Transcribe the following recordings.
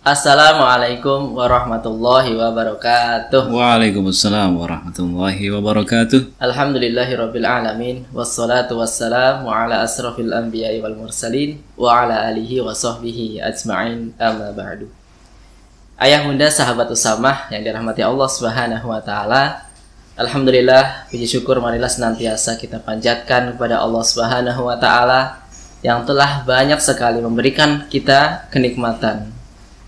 Assalamualaikum warahmatullahi wabarakatuh. Waalaikumsalam warahmatullahi wabarakatuh. Alhamdulillahirabbil alamin wassalatu wassalamu ala asrofil anbiya'i wal mursalin wa ala alihi wa sahbihi ajma'in, amma ba'du. Ayah bunda sahabat usamah yang dirahmati Allah Subhanahu wa taala, alhamdulillah, puji syukur marilah senantiasa kita panjatkan kepada Allah Subhanahu wa taala yang telah banyak sekali memberikan kita kenikmatan.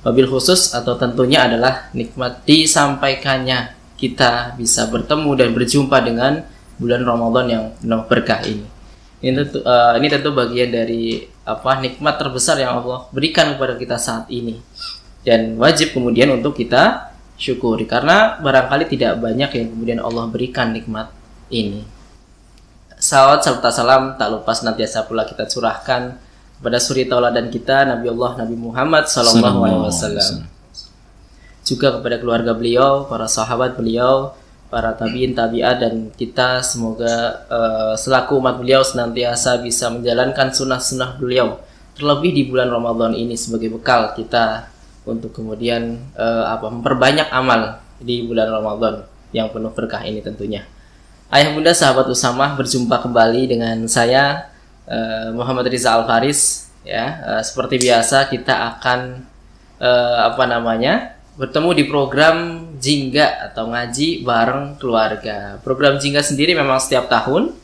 Wabil khusus atau tentunya adalah nikmat disampaikannya kita bisa bertemu dan berjumpa dengan bulan Ramadan yang penuh berkah ini. Ini tentu bagian dari nikmat terbesar yang Allah berikan kepada kita saat ini. Dan wajib kemudian untuk kita syukuri karena barangkali tidak banyak yang kemudian Allah berikan nikmat ini. Salawat serta salam tak lupa senantiasa pula kita curahkan kepada suri tauladan kita Nabi Muhammad sallallahu alaihi wasallam. Juga kepada keluarga beliau, para sahabat beliau, para tabi'in tabi'at, dan kita semoga selaku umat beliau senantiasa bisa menjalankan sunnah-sunnah beliau terlebih di bulan Ramadan ini sebagai bekal kita untuk kemudian memperbanyak amal di bulan Ramadan yang penuh berkah ini tentunya. Ayah bunda sahabat usamah, berjumpa kembali dengan saya Muhammad Riza Al-Faris ya. Seperti biasa kita akan bertemu di program Jingga atau ngaji bareng keluarga. Program Jingga sendiri memang setiap tahun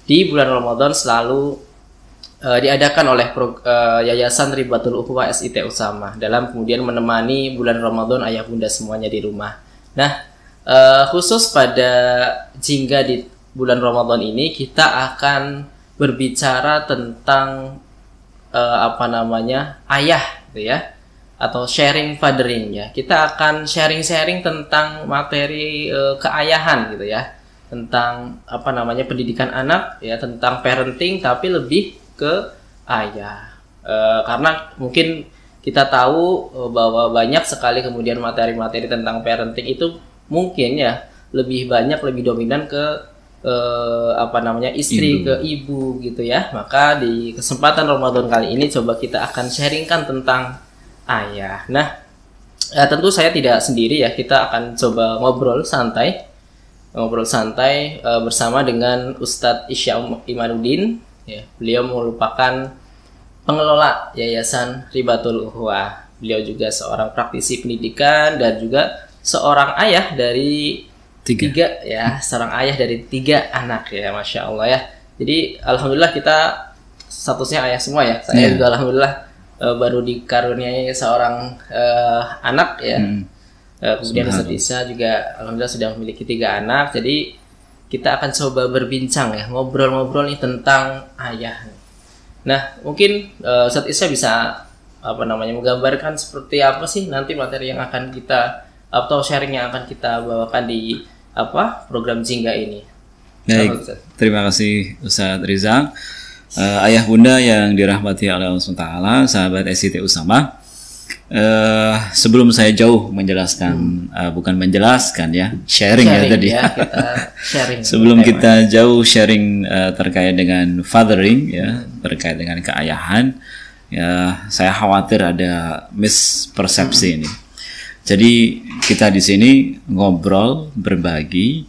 di bulan Ramadan selalu diadakan oleh Yayasan Ribatul Ukhuwah SIT Usamah dalam kemudian menemani bulan Ramadan ayah bunda semuanya di rumah. Nah, khusus pada Jingga di bulan Ramadan ini kita akan berbicara tentang ayah gitu ya, atau sharing fathering ya. Kita akan sharing tentang materi keayahan gitu ya, tentang pendidikan anak ya, tentang parenting tapi lebih ke ayah. Karena mungkin kita tahu bahwa banyak sekali kemudian materi-materi tentang parenting itu mungkin ya lebih dominan ke istri, ke ibu gitu ya. Maka di kesempatan Ramadan kali ini coba kita akan sharingkan tentang ayah. Nah, tentu saya tidak sendiri ya, kita akan coba ngobrol santai bersama dengan Ustadz Isya Imanuddin ya. Beliau merupakan pengelola Yayasan Ribatul Ukhuwah. Beliau juga seorang praktisi pendidikan dan juga seorang ayah dari seorang ayah dari 3 anak ya, Masya Allah ya. Jadi alhamdulillah kita statusnya ayah semua ya. Saya juga alhamdulillah baru dikaruniai seorang anak ya. Kemudian Ustadz Isya juga alhamdulillah sudah memiliki 3 anak. Jadi kita akan coba berbincang ya, ngobrol-ngobrol nih tentang ayah. Nah, mungkin Ustadz Isya bisa menggambarkan seperti apa sih nanti materi yang akan kita atau sharing yang akan kita bawakan di program Jingga ini. Baik, terima kasih Ustadz Riza. Ayah bunda yang dirahmati oleh Allah SWT, sahabat SIT Usamah. Sebelum saya jauh menjelaskan, bukan menjelaskan ya, sharing ya tadi. Ya, kita sharing. Sebelum kita jauh sharing terkait dengan fathering ya, terkait dengan keayahan, ya saya khawatir ada mispersepsi ini. Jadi kita di sini ngobrol, berbagi,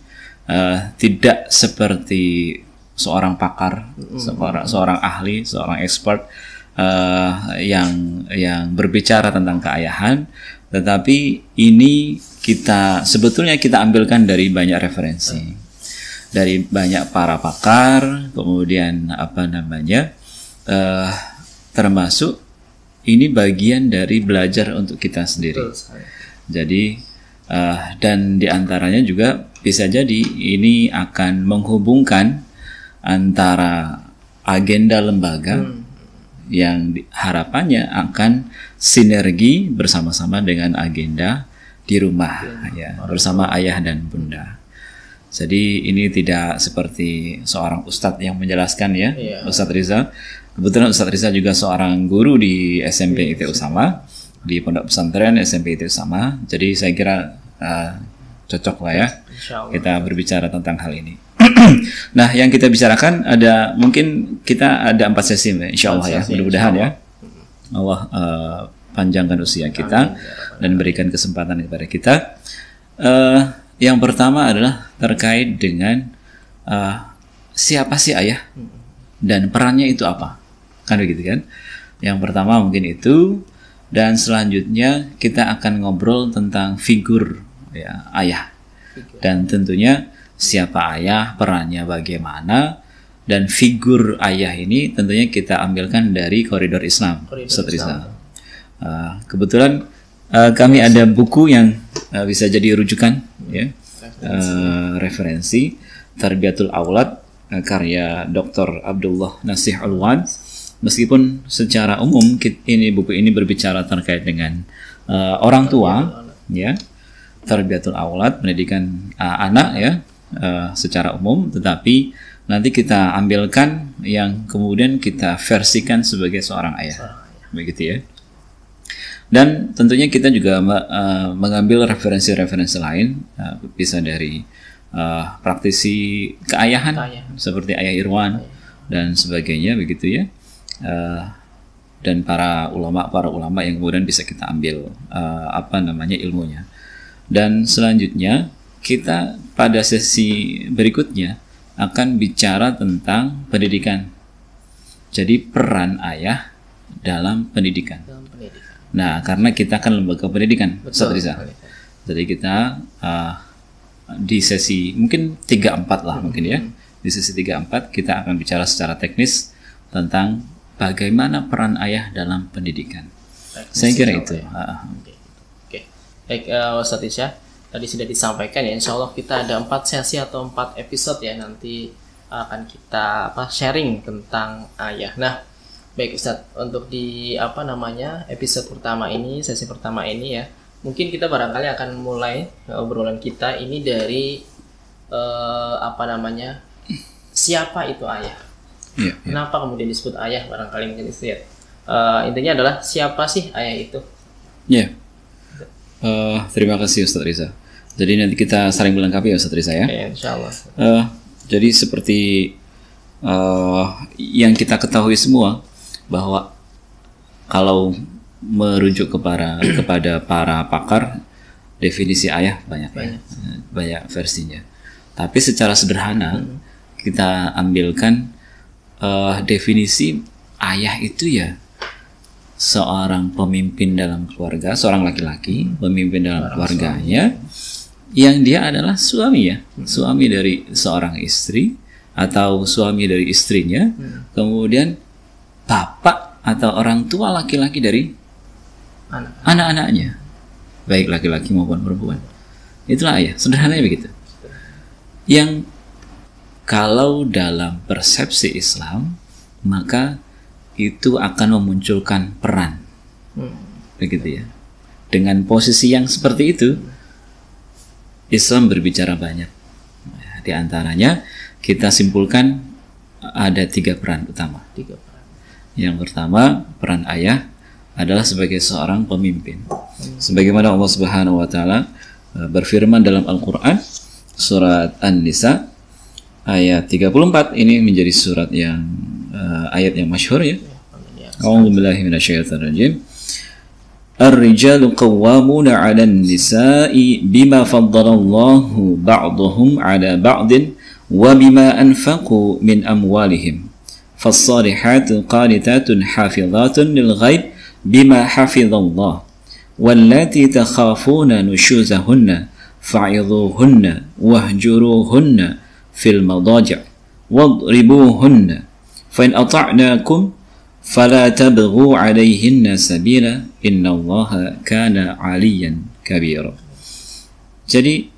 tidak seperti seorang pakar, seorang ahli, seorang expert yang berbicara tentang keayahan, tetapi ini sebetulnya kita ambilkan dari banyak referensi, dari banyak para pakar, kemudian termasuk ini bagian dari belajar untuk kita sendiri. Jadi dan diantaranya juga bisa jadi ini akan menghubungkan antara agenda lembaga yang harapannya akan sinergi bersama-sama dengan agenda di rumah ya, bersama ayah dan bunda. Jadi ini tidak seperti seorang ustadz yang menjelaskan ya, Ustadz Riza. Kebetulan Ustadz Riza juga seorang guru di SMP IT Usamah, di Pondok Pesantren SMP IT Usamah. Jadi saya kira cocok lah ya kita berbicara tentang hal ini. Nah, yang kita bicarakan mungkin kita ada 4 sesi insya Allah ya, mudah-mudahan ya. Allah panjangkan usia kita dan berikan kesempatan kepada kita. Yang pertama adalah terkait dengan siapa sih ayah dan perannya itu apa, kan begitu kan? Yang pertama mungkin itu, dan selanjutnya kita akan ngobrol tentang figur ya, ayah, dan tentunya siapa ayah, perannya bagaimana. Dan figur ayah ini tentunya kita ambilkan dari koridor Islam. Kebetulan kami ada buku yang bisa jadi rujukan, ya, referensi Tarbiyatul Aulad karya Dr. Abdullah Nasih Alwan. Meskipun secara umum buku ini berbicara terkait dengan orang tua, ya, Tarbiyatul Aulad, pendidikan anak, ya, secara umum, tetapi nanti kita ambilkan yang kemudian kita versikan sebagai seorang ayah, begitu ya. Dan tentunya kita juga mengambil referensi-referensi lain, bisa dari praktisi keayahan seperti Ayah Irwan dan sebagainya, begitu ya. Dan para ulama yang kemudian bisa kita ambil ilmunya. Dan selanjutnya kita pada sesi berikutnya akan bicara tentang pendidikan. Jadi peran ayah dalam pendidikan. Nah, karena kita kan lembaga pendidikan, Ustaz Riza. Jadi kita di sesi mungkin 3-4 lah mungkin ya. Di sesi 3-4 kita akan bicara secara teknis tentang bagaimana peran ayah dalam pendidikan. Saya kira itu. Oke. Baik, Ustaz Riza. Tadi sudah disampaikan ya, insya Allah kita ada 4 sesi atau 4 episode ya, nanti akan kita sharing tentang ayah. Nah, baik Ustadz, untuk di episode pertama ini, sesi pertama ini ya, mungkin kita barangkali akan mulai obrolan kita ini dari siapa itu ayah? Ya. Kenapa kemudian disebut ayah? Barangkali mungkin itu ya. Intinya adalah siapa sih ayah itu? Ya. Terima kasih Ustaz Riza. Jadi nanti kita saling melengkapi ya Ustaz Riza ya. Insya Allah. Jadi seperti yang kita ketahui semua bahwa kalau merujuk kepada para pakar, definisi ayah banyak. Banyak versinya. Tapi secara sederhana kita ambilkan definisi ayah itu ya seorang pemimpin dalam keluarga, seorang laki-laki pemimpin dalam keluarganya, yang dia adalah suami ya, suami dari seorang istri atau suami dari istrinya, kemudian bapak atau orang tua laki-laki dari anak-anaknya, baik laki-laki maupun perempuan. Itulah ayah, sederhananya begitu. Yang kalau dalam persepsi Islam, maka itu akan memunculkan peran, begitu ya. Dengan posisi yang seperti itu, Islam berbicara banyak. Di antaranya kita simpulkan ada 3 peran utama. Yang pertama, peran ayah adalah sebagai seorang pemimpin. Sebagaimana Allah Subhanahu wa taala berfirman dalam Al-Qur'an surat An-Nisa ayat 34, ini menjadi surat yang ayat yang masyhur ya. A'udzu billahi minasyaitonir rajim. Ar-rijalu qawwamuna 'alan nisa'i bima faddalallahu ba'dahum 'ala ba'din wa bima anfaqu min amwalihim. Fas-salihatu qanitatun hafizatun lil ghaib bima hafizallah. Wallati takhafuna nushuzahunna fa'idhuhunna wahjuruhunna fil madaji' wadribuhunna fa in ata'nakum fala tabghu 'alayhinna sabila innallaha kana 'aliyan kabira. Jadi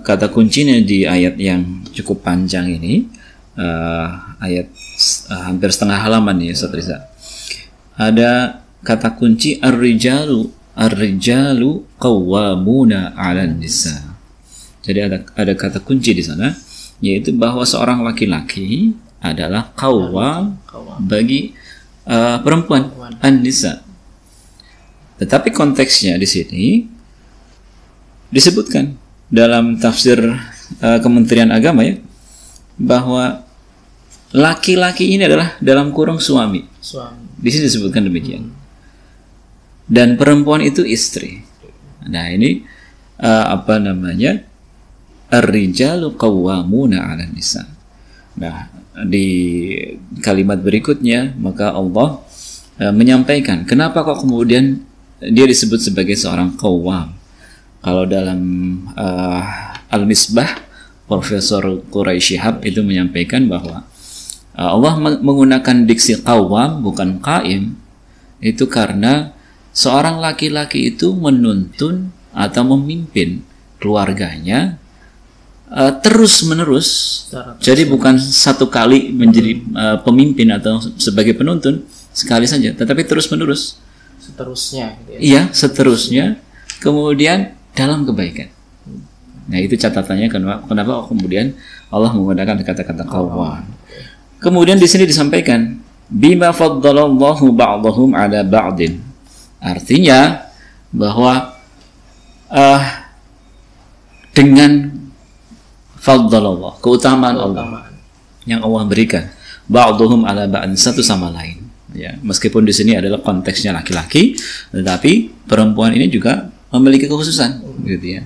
kata kuncinya di ayat yang cukup panjang ini, ayat hampir setengah halaman nih Ustaz Riza. Ada kata kunci ar-rijalu qawwamuna 'alan nisa. Jadi ada kata kunci di sana, yaitu bahwa seorang laki-laki adalah qawwam bagi perempuan, an-nisa. Tetapi konteksnya di sini disebutkan dalam tafsir Kementerian Agama ya, bahwa laki-laki ini adalah dalam kurung suami. Di sini disebutkan demikian. dan perempuan itu istri. Nah, ini apa namanya? Ar-rijalu qawwamuna 'alan nisa. Nah, di kalimat berikutnya maka Allah menyampaikan kenapa kok kemudian dia disebut sebagai seorang qawwam. Kalau dalam Al-Misbah, Profesor Quraisy Shihab itu menyampaikan bahwa Allah menggunakan diksi qawwam bukan qaim itu karena seorang laki-laki itu menuntun atau memimpin keluarganya terus menerus. Jadi bukan satu kali menjadi pemimpin atau sebagai penuntun sekali saja, tetapi terus menerus. Seterusnya. Gitu ya. Iya, seterusnya. Kemudian dalam kebaikan. Nah, itu catatannya kenapa kemudian Allah menggunakan kata-kata qawwam. Kemudian di sini disampaikan bima faddalallahu ba'dahum 'ala ba'din. Artinya bahwa dengan faddalallah, keutamaan Allah yang Allah berikan, ba'dhum 'ala ba'd, satu sama lain. Ya, meskipun di sini adalah konteksnya laki-laki, tetapi perempuan ini juga memiliki kekhususan, gitu ya.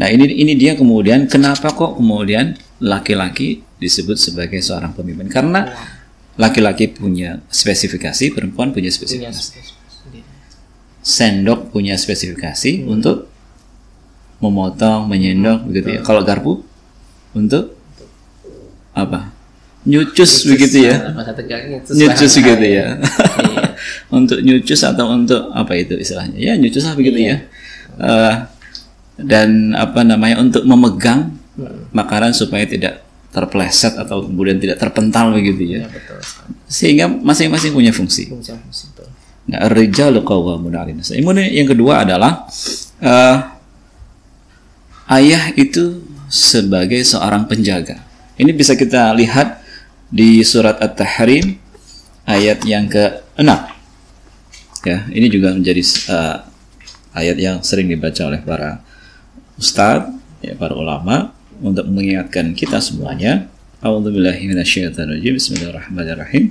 Nah, ini dia kemudian kenapa kok kemudian laki-laki disebut sebagai seorang pemimpin? Karena laki-laki punya spesifikasi, perempuan punya spesifikasi. Sendok punya spesifikasi untuk memotong, menyendok, begitu ya. Kalau garpu untuk apa? Nyucus begitu ya. Nyucus begitu ya. Untuk nyucus atau untuk apa itu istilahnya? Ya, nyucus lah begitu ya. Dan apa namanya, untuk memegang makanan supaya tidak terpleset atau kemudian tidak terpental begitu ya. Sehingga masing-masing punya fungsi. Nah, ar-rijalu qawwamuna 'alan nisa. Yang kedua adalah ayah itu sebagai seorang penjaga. Ini bisa kita lihat di surat At-Tahrim ayat yang ke-6. Ya, ini juga menjadi ayat yang sering dibaca oleh para ustadz, ya, para ulama untuk mengingatkan kita semuanya. A'udzubillahi minasyaitonirrajim. Bismillahirrahmanirrahim.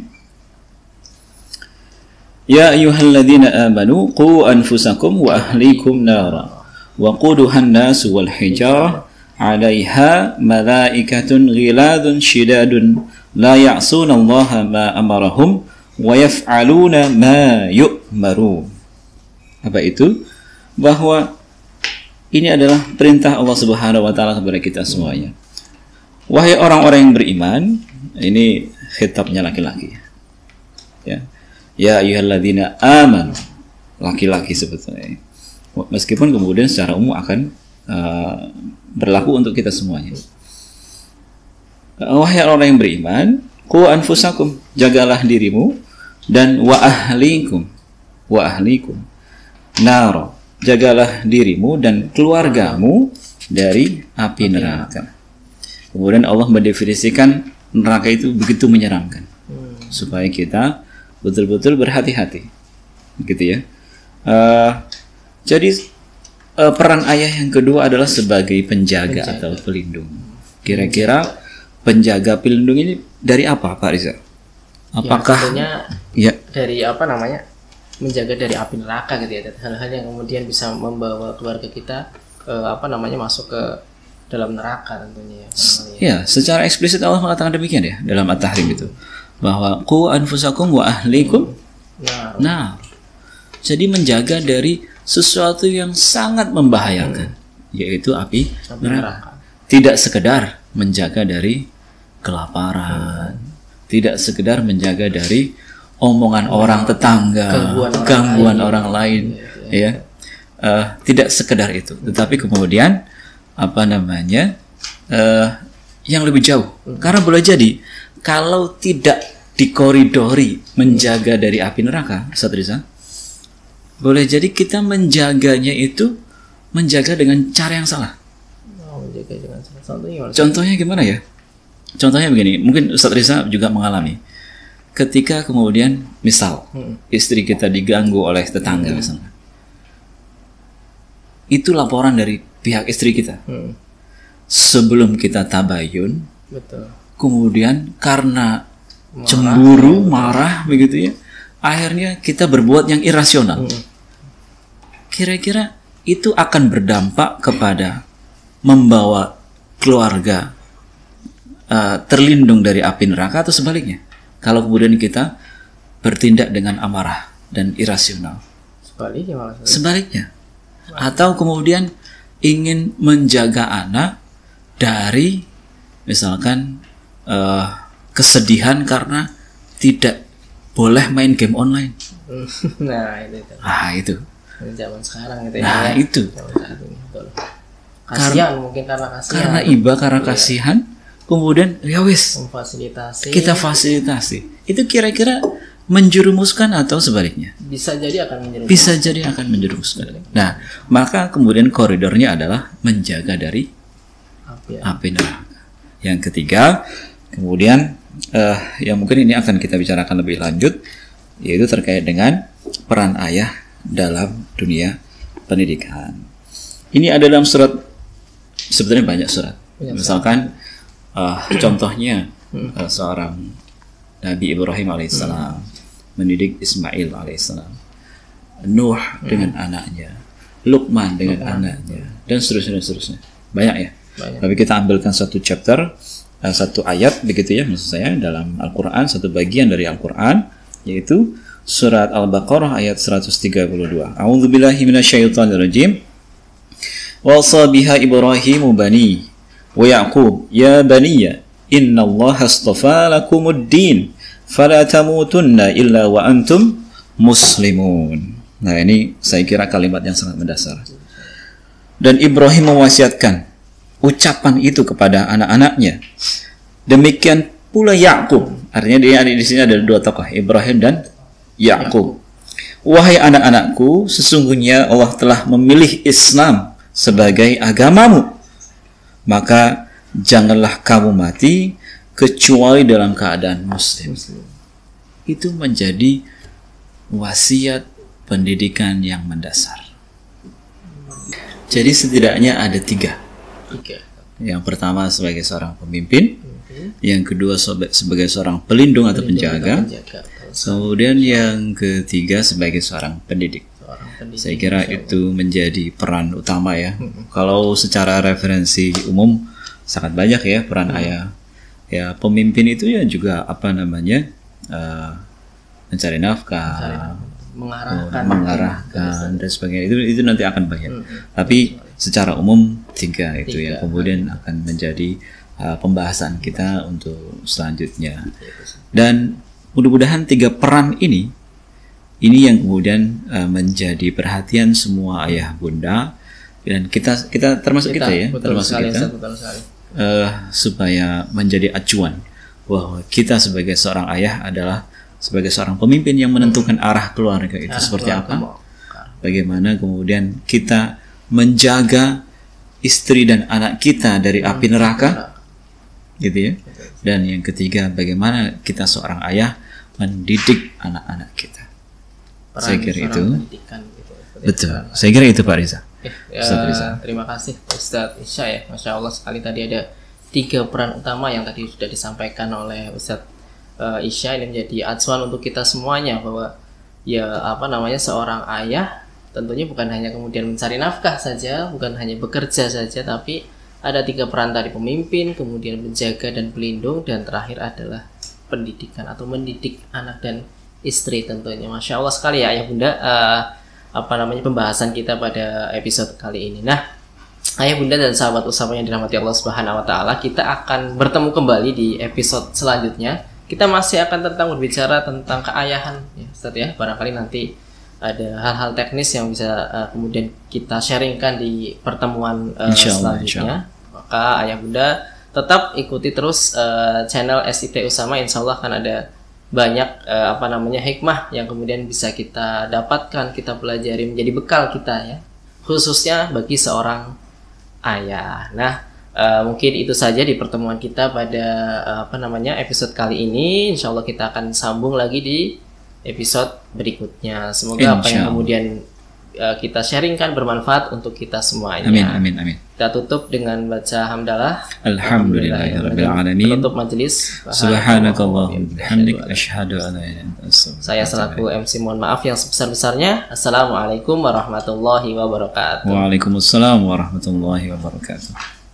Ya ayyuhalladzina amanu qu anfusakum wa ahlikum nara wa quduhan nasu wal hijarah 'alaiha malaikatun ghiladun shidadun la ya'sunallaha ma amarahum wa yaf'aluna ma yu'marun. Apa itu? Bahwa ini adalah perintah Allah Subhanahu wa taala kepada kita semuanya. Wahai orang-orang yang beriman, ini khitabnya laki-laki. Ya. Ya ayyuhalladzina amanu, laki-laki sebetulnya. Meskipun kemudian secara umum akan berlaku untuk kita semuanya. Wahai orang yang beriman, qu anfusakum, jagalah dirimu, dan wa ahlikum nar, jagalah dirimu dan keluargamu dari api neraka. Kemudian Allah mendefinisikan neraka itu begitu menyeramkan, supaya kita betul-betul berhati-hati, gitu ya. Jadi peran ayah yang kedua adalah sebagai penjaga atau pelindung. Kira-kira penjaga pelindung ini dari apa, Pak Riza? Apakah dari apa namanya, menjaga dari api neraka gitu ya, hal-hal yang kemudian bisa membawa keluarga kita masuk ke dalam neraka tentunya ya. Ya, secara eksplisit Allah mengatakan demikian ya dalam At-Tahrim itu, bahwa qu anfusakum wa ahlikum nar. Jadi menjaga dari sesuatu yang sangat membahayakan, yaitu api neraka. Tidak sekedar menjaga dari kelaparan, tidak sekedar menjaga dari omongan orang tetangga, gangguan orang lain, ya. Tidak sekedar itu, tetapi kemudian yang lebih jauh. Karena boleh jadi kalau tidak dikoridori menjaga dari api neraka, Ustaz Riza, boleh jadi kita menjaganya itu menjaga dengan cara yang salah. Contohnya gimana ya? Contohnya begini, mungkin Ustaz Riza juga mengalami. Ketika kemudian misal istri kita diganggu oleh tetangga misalnya, itu laporan dari pihak istri kita. Sebelum kita tabayun, kemudian karena cemburu, marah begitu ya, akhirnya kita berbuat yang irasional. kira-kira itu akan berdampak kepada membawa keluarga terlindung dari api neraka atau sebaliknya? Kalau kemudian kita bertindak dengan amarah dan irasional. Sebaliknya malah. Sebaliknya. Atau kemudian ingin menjaga anak dari misalkan kesedihan karena tidak boleh main game online. Nah, itu. Nah, itu. Zaman sekarang gitu Nah, ya. itu. Zaman saat ini, betul. Kasihan mungkin karena kasihan. Karena iba, karena kasihan, kemudian ya wis, memfasilitasi. kita fasilitasi. Itu kira-kira menjerumuskan atau sebaliknya? Bisa jadi akan menjerumuskan. Bisa jadi akan menjerumuskan. Nah, maka kemudian koridornya adalah menjaga dari api neraka. Yang ketiga, kemudian yang mungkin ini akan kita bicarakan lebih lanjut, yaitu terkait dengan peran ayah dalam dunia pendidikan. Ini ada dalam surat, sebenarnya banyak surat. Misalkan contohnya seorang Nabi Ibrahim alaihissalam mendidik Ismail alaihissalam, Nuh dengan anaknya, Luqman dengan anaknya, dan seterusnya. Banyak ya. Banyak. Tapi kita ambilkan satu chapter, satu ayat begitu ya, maksud saya dalam Al-Quran, satu bagian dari Al-Quran, yaitu surat Al-Baqarah ayat 132. A'udzubillahi minasyaitonirrajim. Wasa biha Ibrahimu bani wa Ya'qub ya baniya innallaha astafa lakumud din fala tamutunna illa wa antum muslimun. Nah, ini saya kira kalimat yang sangat mendasar. Dan Ibrahim mewasiatkan ucapan itu kepada anak-anaknya. Demikian pula Ya'qub. Artinya dia di sini ada dua tokoh, Ibrahim dan Ya'qub. Wahai anak-anakku, sesungguhnya Allah telah memilih Islam sebagai agamamu. Maka janganlah kamu mati kecuali dalam keadaan muslim. Itu menjadi wasiat pendidikan yang mendasar. Jadi setidaknya ada tiga. Yang pertama sebagai seorang pemimpin, yang kedua sebagai seorang pelindung atau penjaga, kemudian yang ketiga sebagai seorang pendidik. Saya kira itu menjadi peran utama ya. Kalau secara referensi umum sangat banyak ya peran ayah. Ya, pemimpin itu ya juga mencari nafkah, mengarahkan dan sebagainya. Itu nanti akan banyak. Tapi secara umum tiga itu yang kemudian akan menjadi pembahasan kita untuk selanjutnya. Dan mudah-mudahan tiga peran ini yang kemudian menjadi perhatian semua ayah bunda, dan kita termasuk kita ya, termasuk kita, supaya menjadi acuan bahwa kita sebagai seorang ayah adalah sebagai seorang pemimpin yang menentukan arah keluarga itu seperti apa, bagaimana kemudian kita menjaga istri dan anak kita dari api neraka, gitu ya. Dan yang ketiga, bagaimana kita seorang ayah mendidik anak-anak kita. Saya kira itu betul. Saya kira itu Pak Riza. Terima kasih Ustadz Isya ya. Masya Allah sekali, tadi ada tiga peran utama yang tadi sudah disampaikan oleh Ustadz Isya. Ini menjadi acuan untuk kita semuanya bahwa ya seorang ayah tentunya bukan hanya kemudian mencari nafkah saja, bukan hanya bekerja saja, tapi ada tiga peran tadi: pemimpin, kemudian menjaga dan pelindung, dan terakhir adalah pendidikan atau mendidik anak dan istri tentunya. Masya Allah sekali ya ayah bunda pembahasan kita pada episode kali ini. Nah, ayah bunda dan sahabat Usama yang dirahmati Allah Subhanahu wa taala, kita akan bertemu kembali di episode selanjutnya. Kita masih akan berbicara tentang keayahan ya Ustaz ya. Barangkali nanti ada hal-hal teknis yang bisa kemudian kita sharingkan di pertemuan selanjutnya. Maka ayah bunda tetap ikuti terus channel SIT Usama. Insya Allah akan ada banyak hikmah yang kemudian bisa kita dapatkan, kita pelajari, menjadi bekal kita ya, khususnya bagi seorang ayah. Nah, mungkin itu saja di pertemuan kita pada episode kali ini. Insya Allah kita akan sambung lagi di episode berikutnya. Semoga apa yang kemudian kita sharingkan bermanfaat untuk kita semuanya. Amin, amin, amin. Kita tutup dengan baca hamdalah. Alhamdulillahirabbil alamin. Penutup majelis. Subhanakallahumma bihamdik asyhadu an la ilaha illa anta astaghfiruka. Saya selaku MC mohon maaf yang sebesar-besarnya. Assalamualaikum warahmatullahi wabarakatuh. Waalaikumsalam warahmatullahi wabarakatuh.